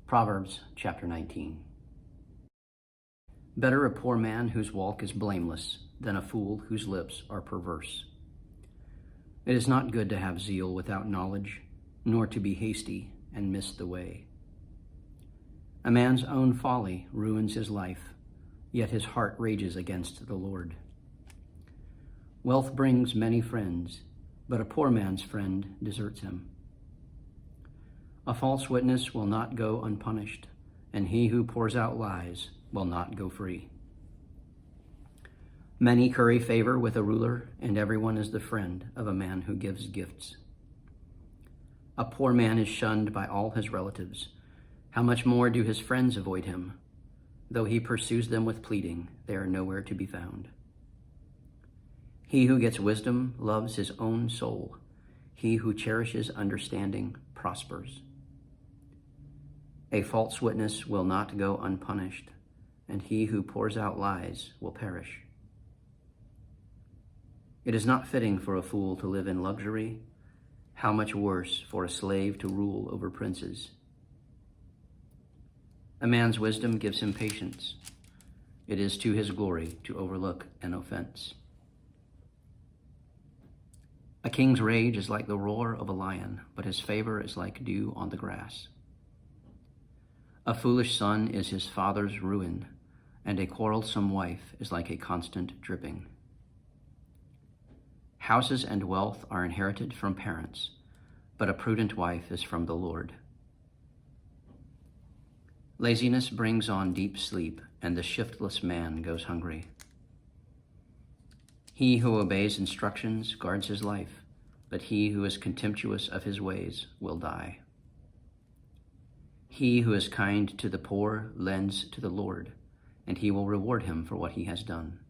Proverbs chapter 19. Better a poor man whose walk is blameless than a fool whose lips are perverse. It is not good to have zeal without knowledge, nor to be hasty and miss the way. A man's own folly ruins his life, yet his heart rages against the Lord. Wealth brings many friends, but a poor man's friend deserts him. A false witness will not go unpunished, and he who pours out lies will not go free. Many curry favor with a ruler, and everyone is the friend of a man who gives gifts. A poor man is shunned by all his relatives. How much more do his friends avoid him? Though he pursues them with pleading, they are nowhere to be found. He who gets wisdom loves his own soul. He who cherishes understanding prospers. A false witness will not go unpunished, and he who pours out lies will perish. It is not fitting for a fool to live in luxury. How much worse for a slave to rule over princes. A man's wisdom gives him patience. It is to his glory to overlook an offense. A king's rage is like the roar of a lion, but his favor is like dew on the grass. A foolish son is his father's ruin, and a quarrelsome wife is like a constant dripping. Houses and wealth are inherited from parents, but a prudent wife is from the Lord. Laziness brings on deep sleep, and the shiftless man goes hungry. He who obeys instructions guards his life, but he who is contemptuous of his ways will die. He who is kind to the poor lends to the Lord, and he will reward him for what he has done.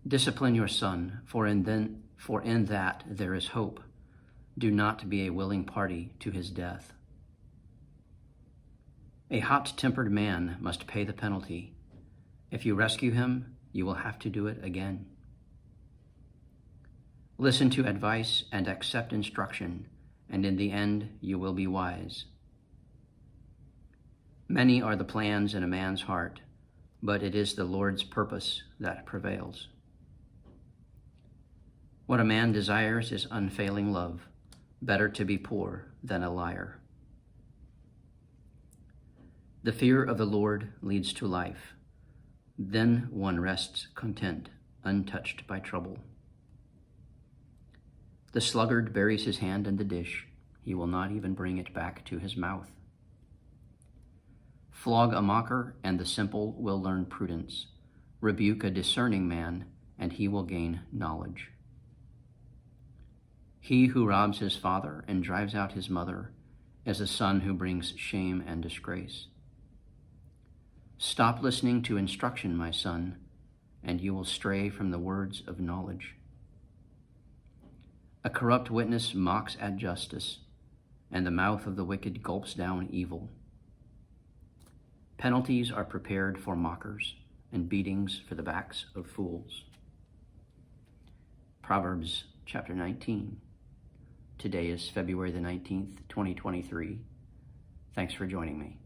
Discipline your son, for in that there is hope. Do not be a willing party to his death. A hot-tempered man must pay the penalty. If you rescue him, you will have to do it again. Listen to advice and accept instruction, and in the end you will be wise. Many are the plans in a man's heart, but it is the Lord's purpose that prevails. What a man desires is unfailing love. Better to be poor than a liar. The fear of the Lord leads to life. Then one rests content, untouched by trouble. The sluggard buries his hand in the dish. He will not even bring it back to his mouth. Flog a mocker, and the simple will learn prudence. Rebuke a discerning man, and he will gain knowledge. He who robs his father and drives out his mother is a son who brings shame and disgrace. Stop listening to instruction, my son, and you will stray from the words of knowledge. A corrupt witness mocks at justice, and the mouth of the wicked gulps down evil. Penalties are prepared for mockers, and beatings for the backs of fools. Proverbs chapter 19. Today is February the 19th, 2023. Thanks for joining me.